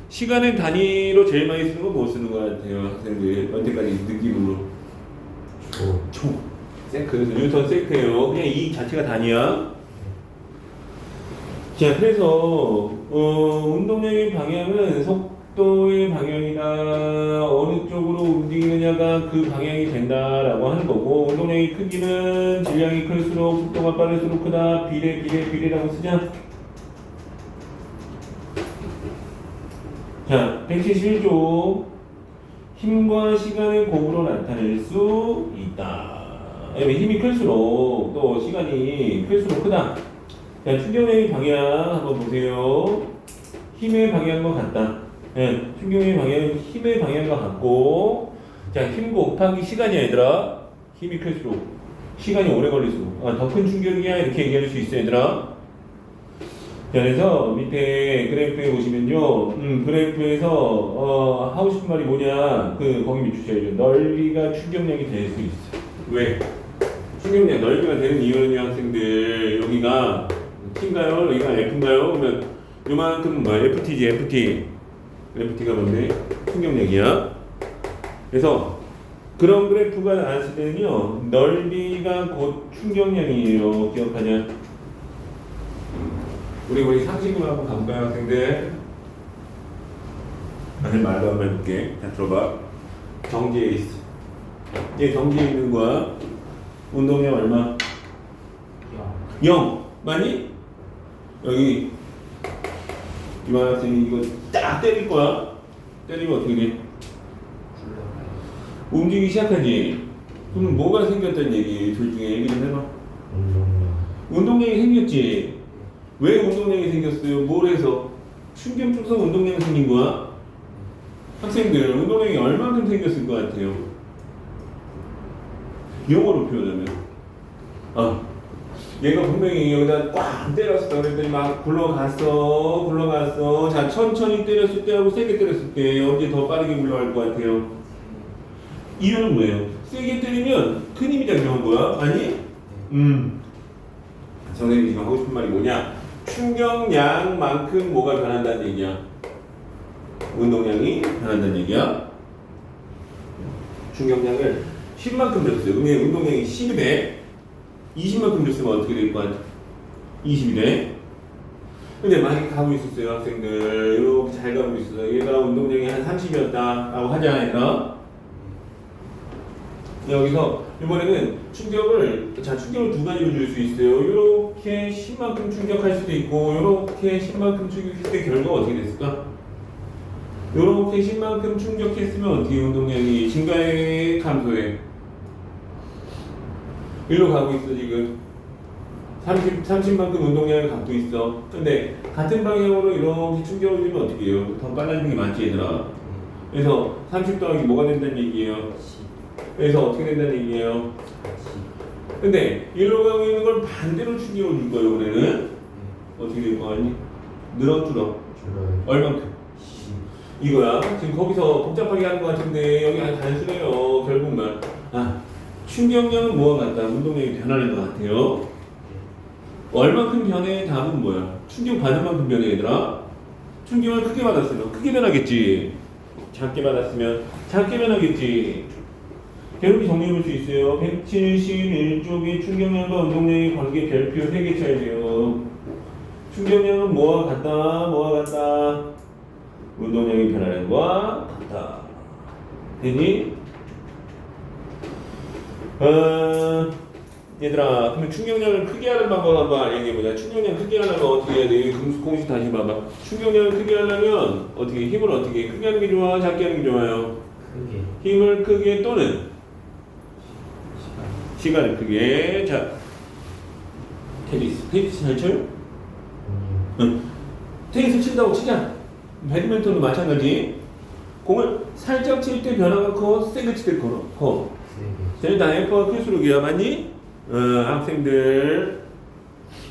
시간의 단위로 제일 많이 쓰는 건 뭐 쓰는 것 같아요 학생들이 언제까지 느낌으로? 초 세크. 그래서 뉴턴 세크예요. 그냥 이 자체가 단위야. 자 그래서 운동량의 방향은 속도의 방향이나 어느 쪽으로 움직이느냐가 그 방향이 된다라고 하는 거고, 운동량의 크기는 질량이 클수록 속도가 빠를수록 크다. 비례라고 쓰자. 자 171조 힘과 시간의 곱으로 나타낼 수 있다. 힘이 클수록 또 시간이 클수록 크다. 자 충격량의 방향 한번 보세요. 힘의 방향과 같다. 충격의 방향은 힘의 방향과 같고, 자, 힘 곱하기 시간이야, 얘들아. 힘이 클수록, 시간이 오래 걸릴수록, 더 큰 충격이야, 이렇게 얘기할 수 있어, 얘들아. 자, 그래서 밑에 그래프에 보시면요, 그래프에서, 하고 싶은 말이 뭐냐, 거기 밑주셔야죠. 넓이가 충격량이 될 수 있어. 왜? 충격량, 넓이가 되는 이유는 학생들, 여기가 T인가요? 여기가 F인가요? 그러면 요만큼 FT지, FT. FT가 뭔데? 충격량이야. 그래서 그런 그래프가 나왔을 때는요, 넓이가 곧 충격량이에요. 기억하냐? 우리 상식으로 한번 가볼까요, 학생들? 나는 말도 한번 해볼게. 자, 들어봐. 정지에 있어. 얘 정지에 있는 거야. 운동량 얼마? 0. 많이? 여기 이만 학생이 이거 딱 때릴 거야. 때리면 어떻게 돼? 움직이기 시작하지. 그럼 뭐가 생겼다는 얘기? 둘 중에 얘기 좀 해봐. 운동량이 생겼지. 왜 운동량이 생겼어요? 뭘 해서? 충격 줘서 운동량이 생긴 거야? 학생들 운동량이 얼마큼 생겼을 것 같아요? 영어로 표현하면 얘가 분명히 여기다 꽉 때렸어. 그랬더니 막 굴러갔어. 자, 천천히 때렸을 때하고 세게 때렸을 때 언제 더 빠르게 굴러갈 것 같아요? 이유는 뭐예요? 세게 때리면 큰 힘이 작용한 거야? 아니? 선생님이 지금 하고 싶은 말이 뭐냐? 충격량만큼 뭐가 변한다는 얘기야? 운동량이 변한다는 얘기야? 충격량을 10만큼 줬어요. 그러면 운동량이 10이 돼? 20만큼 줬으면 어떻게 될 것 같아? 20이 돼? 근데 만약에 가고 있었어요, 학생들. 이렇게 잘 가고 있어요. 얘가 운동량이 한 30이었다 라고 하자, 얘들아. 여기서 이번에는 충격을 두 가지로 줄 수 있어요. 이렇게 10만큼 충격할 수도 있고, 이렇게 10만큼 충격했을 때 결과가 어떻게 됐을까? 이렇게 10만큼 충격했으면 어떻게 운동량이 증가해, 감소해? 일로 가고 있어 지금. 30만큼 운동량을 갖고 있어. 근데 같은 방향으로 이렇게 충격을 주면 어떻게 해요? 더 빨라지는 게 맞지 얘들아. 그래서 30 더하기 뭐가 된다는 얘기예요? 10 그래서 어떻게 된다는 얘기예요? 40 근데 일로 가고 있는 걸 반대로 충격을 줄 거예요. 이번에는 어떻게 될 거 같니? 늘어 줄어? 줄어요. 얼만큼? 10 이거야. 지금 거기서 복잡하게 하는 것 같은데 여기 아주 단순해요. 결국만 충격량은 뭐와 같다? 운동량이 변하는 것 같아요. 얼만큼 변해? 답은 뭐야? 충격 받을 만큼 변해 얘들아. 충격을 크게 받았으면 크게 변하겠지. 작게 받았으면 작게 변하겠지. 배우기 정리해볼 수 있어요. 171쪽의 충격량과 운동량의 관계 별표 3개 쳐야 돼요. 충격량은 뭐와 같다? 뭐와 같다? 운동량이 변하는 것과 같다. 되니? 얘들아, 그러면 충격량을 크게 하는 방법 한번 얘기해보자. 충격량 크게 하려면 어떻게 해야 돼? 공식 다시 봐봐. 충격량을 크게 하려면 어떻게 힘을 어떻게 크게 하는 게 좋아? 작게 하는 게 좋아요? 크게 힘을 크게 또는 시간을 크게. 자, 테니스 잘 쳐요? 응. 테니스 친다고 치자. 배드민턴도 마찬가지. 공을 살짝 칠 때 변화가 커, 세게 칠 때 커. 세게 자, 일단 F가 클수록이야, 맞니? 학생들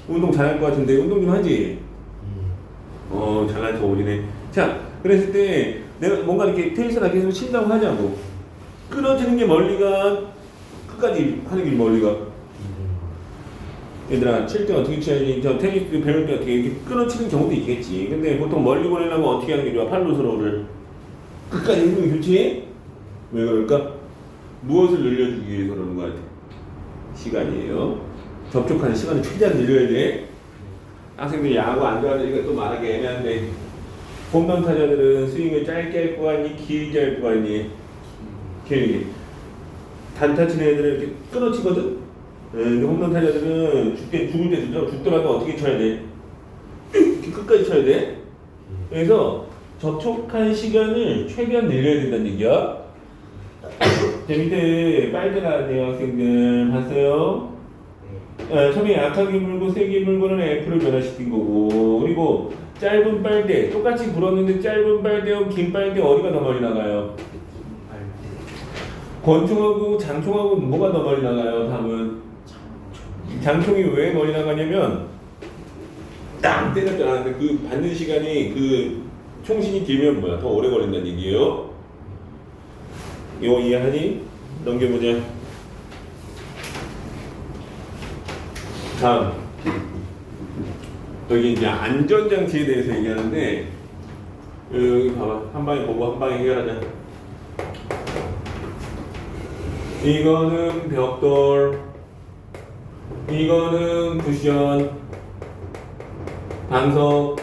운동 잘할 것 같은데 운동 좀 하지? 잘난 척 오리네. 자, 그랬을 때 내가 뭔가 이렇게 테니스나 계속 친다고 하자고. 끊어지는 게 멀리가 끝까지 하는 게 멀리가. 얘들아, 칠 때 어떻게 쳐야지? 저 테니스 배울 때 어떻게 이렇게 끊어치는 경우도 있겠지. 근데 보통 멀리 보내려면 어떻게 하는 게 좋아? 팔로 서로를 끝까지 힘이 좋지? 왜 그럴까? 무엇을 늘려주기 위해서 그러는 거 같아? 시간이에요. 접촉하는 시간을 최대한 늘려야 돼. 학생들 야구 안 좋아하니까 또 말하기 애매한데 홈런 타자들은 스윙을 짧게 할 거 같니? 길게 할 거 같니? 길게. 단타 치는 애들은 이렇게 끊어치거든? 근데 홈런 타자들은 죽을 때 죽더라도 어떻게 쳐야 돼? 이렇게 끝까지 쳐야 돼. 그래서 접촉한 시간을 최대한 늘려야 된다는 얘기야. 제 밑에 빨대 나왔네요. 학생들 봤어요? 처음에 약하게 물고 세게 물고는 F를 변화시킨 거고, 그리고 짧은 빨대 똑같이 불었는데 짧은 빨대와 긴 빨대 어디가 더 멀리 나가요? 권총하고 장총하고 뭐가 더 멀리 나가요? 답은 장총이 왜 멀리 나가냐면 땅 때렸잖아. 근데 그 받는 시간이 그 총신이 길면 뭐야? 더 오래 걸린다는 얘기예요. 이거 이해하니? 넘겨보자. 다음 여기 이제 안전장치에 대해서 얘기하는데 여기 봐봐. 한 방에 보고 한 방에 해결하자. 이거는 벽돌, 이거는 쿠션, 방석,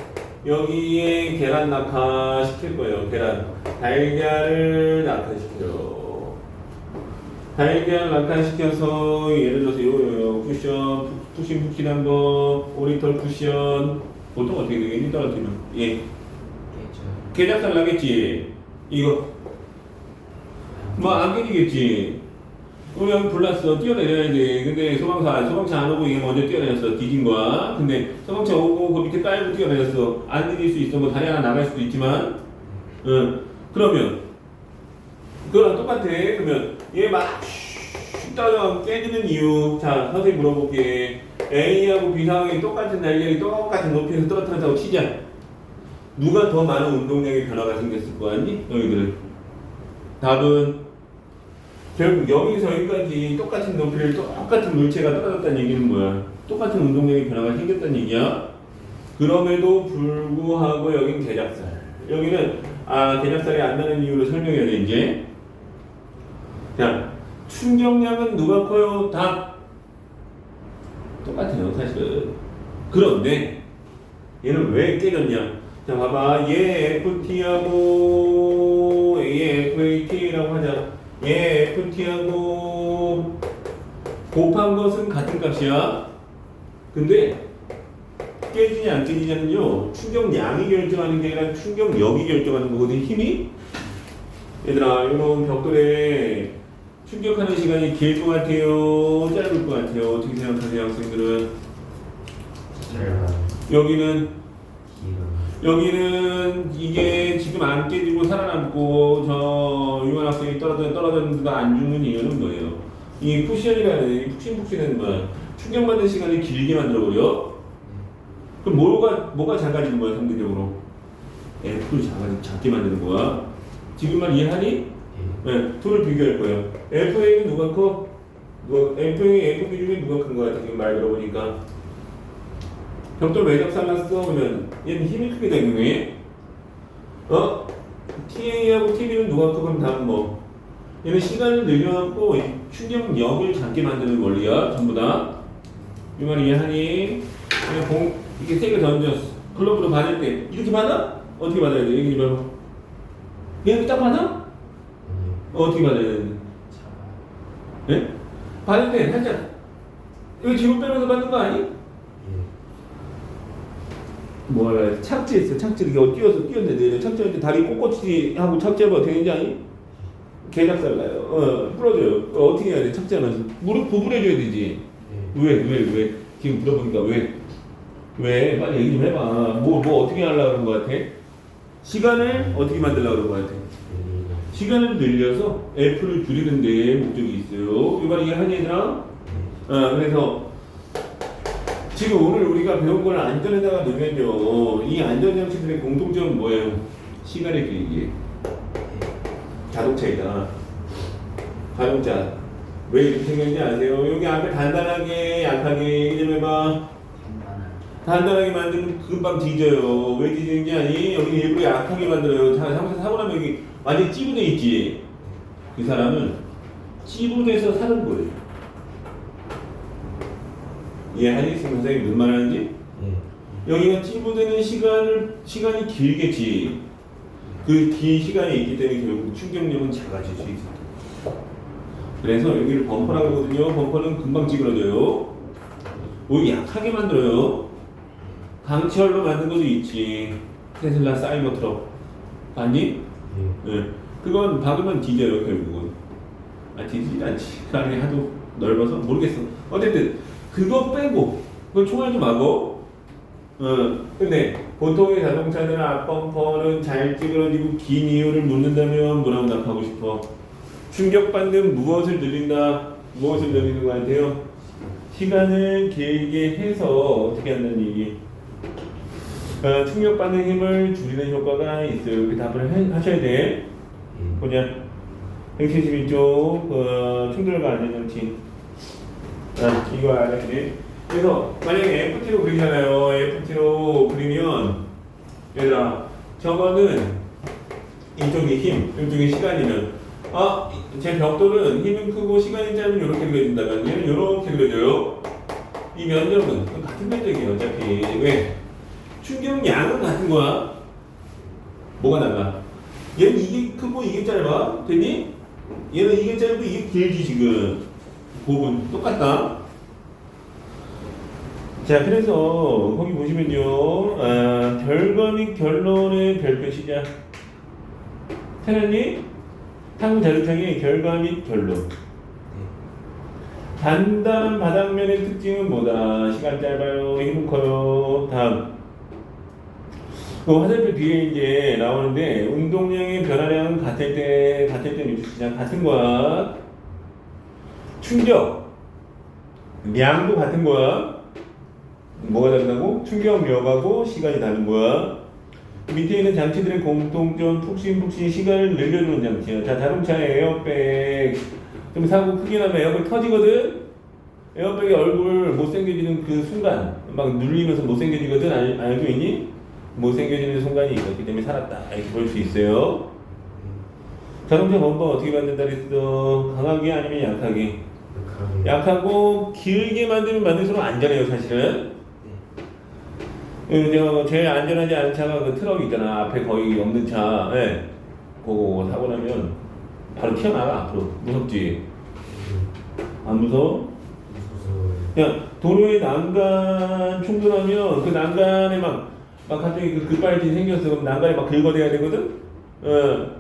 여기에 계란 낙하시킬 거예요. 계란 달걀을 낙하시켜요. 달걀 낙하시켜서 예를 들어서 요요 쿠션 푹신 푹신한 거 오리털 쿠션 보통 어떻게 되겠니? 떨어뜨리면 예 게작살 나겠지. 이거 뭐 안 깨지겠지. 우리 여기 불났어. 뛰어내려야 돼. 근데 소방차 안 오고 이게 먼저 뛰어내렸어. 뒤진 거야. 근데 소방차 오고 그 밑에 깔고 뛰어내렸어. 안 내릴 수 있어. 뭐 다리 하나 나갈 수도 있지만 그러면 그거랑 똑같아. 그러면 얘 막 따라가 깨지는 이유. 자, 선생님 물어볼게. A하고 B 상황이 똑같은 달걀이 똑같은 높이에서 떨어뜨렸다고 치자. 누가 더 많은 운동량의 변화가 생겼을 거 아니? 너희들은. 답은 결국 여기서 여기까지 똑같은 높이를 똑같은 물체가 떨어졌다는 얘기는 뭐야? 똑같은 운동량의 변화가 생겼다는 얘기야. 그럼에도 불구하고 여긴 개작살. 여기는 개작살이 안 나는 이유를 설명해야 돼 이제. 자, 충격량은 누가 커요? 다 똑같아요 사실은. 그런데 얘는 왜 깨졌냐? 자 봐봐. 얘 FT하고 얘 FAT라고 하자. 얘 FT하고 곱한 것은 같은 값이야. 근데 깨지냐 안 깨지냐는요 충격량이 결정하는 게 아니라 충격력이 결정하는 거거든. 힘이. 얘들아 이런 벽돌에 충격하는 시간이 길 것 같아요? 짧을 것 같아요? 어떻게 생각하세요 학생들은? 짧아. 여기는 길어. 여기는 이게 지금 안 깨지고 살아남고 저 유한 학생이 떨어졌는데도 안 죽는 이유는 뭐예요? 이 푸시언이라는 이 푹신푹신한 뭐야 충격받는 시간을 길게 만들어버려. 그럼 뭐가 작아지는 거야 상대적으로? F를 작게 만드는 거야. 지금만 이해하니? 네, 둘을 비교할 거예요. F의 누가 커? F의 F 기준이 누가 큰 거 같아 지금 말 들어보니까. 벽돌 왜 작살났어? 그러면 얘는 힘이 크게 작용해. TA하고 TB는 누가 크고 그럼 다음 뭐? 얘는 시간을 늘려갖고 충격력을 작게 만드는 원리야 전부 다. 이 말 이해하니? 이렇게 세게 던졌어. 클럽으로 받을 때 이렇게 받아? 어떻게 받아야 돼? 얘기 좀 해봐. 얘는 딱 받아? 어떻게 받아야 되는데? 예? 받을 때 살짝 이거 뒤로 빼면서 받는 거 아니? 뭐야 착지했어. 착지를 이렇게 뛰었는데 착지할 때 다리 꼿꼿이 하고 착지하면 어떻게 되는지 아니? 개작살 나요. 부러져요. 어떻게 해야 돼? 착지하면서 무릎 구부려줘야 되지. 왜? 지금 물어보니까 왜? 빨리 얘기 좀 해봐. 뭐 어떻게 하려고 그런 거 같아? 시간을 어떻게 만들려고 그런 거 같아? 시간을 늘려서 F를 줄이는 데 목적이 있어요. 이 말 이해하니 얘들아? 그래서 지금 오늘 우리가 배운 걸 안전에다가 넣으면요. 이 안전장치들의 공통점은 뭐예요? 시간의 길기. 자동차이다. 자동차. 왜 이렇게 생겼는지 아세요? 여기 앞에 단단하게 약하게 얘기 좀 해봐. 단단하게 만들면 금방 뒤져요. 왜 뒤지는지 아니? 여기 일부러 약하게 만들어요. 사고 나면 여기 완전히 찌부돼 있지. 그 사람은 찌부돼서 사는 거예요. 이해하니? 선생님이 무슨 말 하는지? 여기가 찌부되는 시간이 길겠지. 그 긴 시간이 있기 때문에 결국 충격력은 작아질 수 있어요. 그래서 여기를 범퍼라고 하거든요. 범퍼는 금방 찌그러져요. 여기 약하게 만들어요. 강철로 만든 것도 있지. 테슬라 사이버 트럭. 봤니? 네. 그건 박으면 뒤져요, 결국은. 뒤지진 않지. 그 안에 하도 넓어서 모르겠어. 어쨌든, 그거 빼고, 그건 총알도 막어. 근데, 보통의 자동차들은 앞범퍼는 잘 찌그러지고 긴 이유를 묻는다면 뭐라고 답하고 싶어? 충격받는 무엇을 늘린다? 무엇을 늘리는 것 같아요? 시간을 길게 해서 어떻게 한다는 얘기? 충격받는 힘을 줄이는 효과가 있어요. 이렇게 답을 하셔야 돼. 보자. 171쪽 충돌과 안전장치. 이거 알아야지. 그래서 만약에 FT로 그리잖아요. FT로 그리면 얘들아 저거는 이쪽이 힘, 이쪽이 시간이면 제 벽돌은 힘은 크고 시간이 짧으면 이렇게 그려진다면 얘는 이렇게 그려져요. 이 면적은 같은 면적이에요. 어차피 왜? 충격량은 같은 거야. 뭐가 달라? 얘는 이게 크고 이게 짧아. 됐니? 얘는 이게 짧고 이게 길지 지금. 부분 똑같다. 자, 그래서 거기 보시면요. 결과 및 결론의 별표 시작. 태연이 탕 자료창의 결과 및 결론. 단단한 바닥면의 특징은 뭐다? 시간 짧아요. 힘은 커요. 다음. 그 화살표 뒤에 이제 나오는데 운동량의 변화량은 같을 때 유추시장 같은 거야. 충격 량도 같은 거야. 뭐가 다르다고? 충격력하고 시간이 다른 거야. 밑에 있는 장치들의 공통점 푹신푹신 시간을 늘려주는 장치야. 자, 자동차의 에어백 좀 사고 크게 나면 에어백 터지거든. 에어백의 얼굴 못생겨지는 그 순간 막 눌리면서 못생겨지거든. 알고 있니? 못생겨지는 순간이 있었기 때문에 살았다 이렇게 볼 수 있어요. 자동차 범퍼 어떻게 만든다 그랬어? 강하게 아니면 약하게? 약하고 길게 만들면 만들수록 안전해요 사실은. 제가 제일 안전하지 않은 차가 그 트럭 있잖아. 앞에 거의 없는 차. 네. 그거 사고 나면 바로 튀어나가 앞으로. 무섭지? 안 무서워? 야, 도로에 난간 충돌하면 그 난간에 막 갑자기 그 급발진이 생겼어. 그럼 난간에 막 긁어대야 되거든?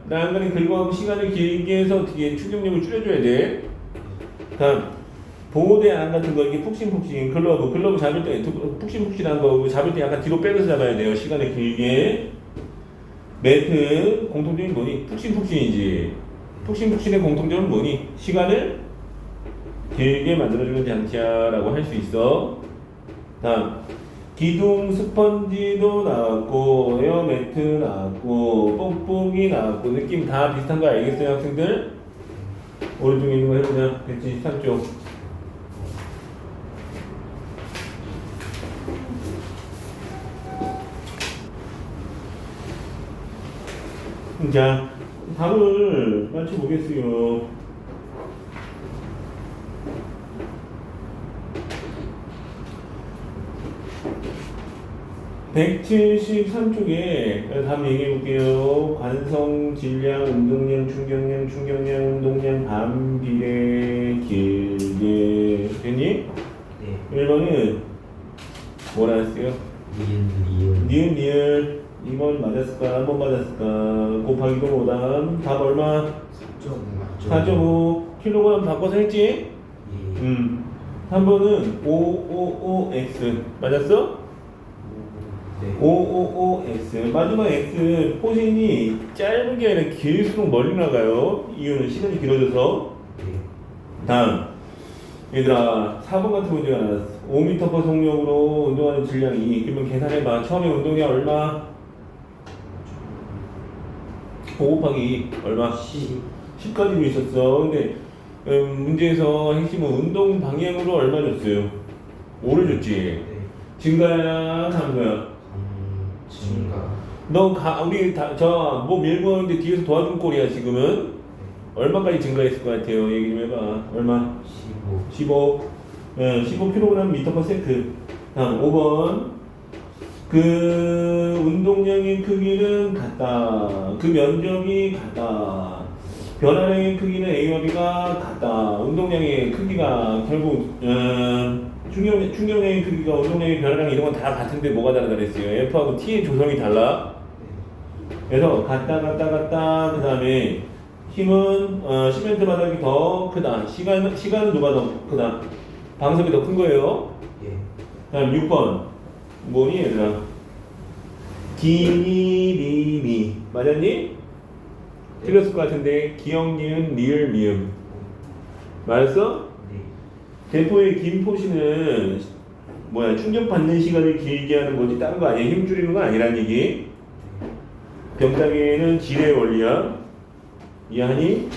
난간에 긁어가고 시간을 길게 해서 어떻게 충격력을 줄여줘야 돼. 다음, 보호대 안 같은 거 이게 푹신푹신 글러브 잡을 때 푹신푹신한 거 잡을 때 약간 뒤로 빼서 잡아야 돼요. 시간을 길게. 매트 공통점이 뭐니? 푹신푹신이지. 푹신푹신의 공통점은 뭐니? 시간을 길게 만들어주는 장치야라고 할 수 있어. 다음 기둥 스펀지도 나왔고 에어 매트 나왔고 뽕뽕이 나왔고 느낌 다 비슷한 거 알겠어요 학생들? 오른쪽에 있는 거 해보자. 173쪽. 자, 답을 맞춰보겠어요. 173쪽에 답 얘기해볼게요. 관성, 질량, 운동량, 충격량, 운동량, 반비례, 길게. 됐니? 네. 1번은 뭐라 했어요? 니은 2번 맞았을까? 1번 맞았을까? 곱하기도 못한 답 얼마? 4.5 킬로그램 바꿔서 했지? 3번은 555x 맞았어? 네. 555x 마지막 x 포진이 짧은 게 아니라 길수록 멀리 나가요. 이유는 시간이 길어져서. 다음 얘들아 4번 같은 문제가 나왔어. 5m/s 속력으로 운동하는 질량이 그러면 계산해봐. 처음에 운동량 얼마? 5 곱하기 얼마? 10 가지고 있었어. 근데 문제에서 핵심은 운동 방향으로 얼마 줬어요? 5를 줬지. 증가야 감소야? 증가. 우리 뭐 밀고 하는데 뒤에서 도와준 꼴이야 지금은. 얼마까지 증가했을 것 같아요? 얘기 좀 해봐. 얼마? 15 15kg/m/s. 다음 5번 그 운동량의 크기는 같다. 그 면적이 같다. 변화량의 크기는 A와 B가 같다. 운동량의 크기가 결국 충격량의 크기가 운동량의 변화량 이런 건 다 같은데 뭐가 다르다 그랬어요? F하고 T의 조성이 달라. 그래서 같다 그 다음에 힘은 시멘트 바닥이 더 크다. 시간은 누가 더 크다? 방석이 더 큰 거예요. 다음 6번 뭐니 얘들아? 기니 맞았니? 틀렸을 것 같은데 기역 니은 리을 미음 맞았어? 대포의 긴 포시는 뭐야? 충격받는 시간을 길게 하는 거지 다른 거 아니야. 힘 줄이는 건 아니란 얘기. 병따개는 질의 원리야. 이해하니?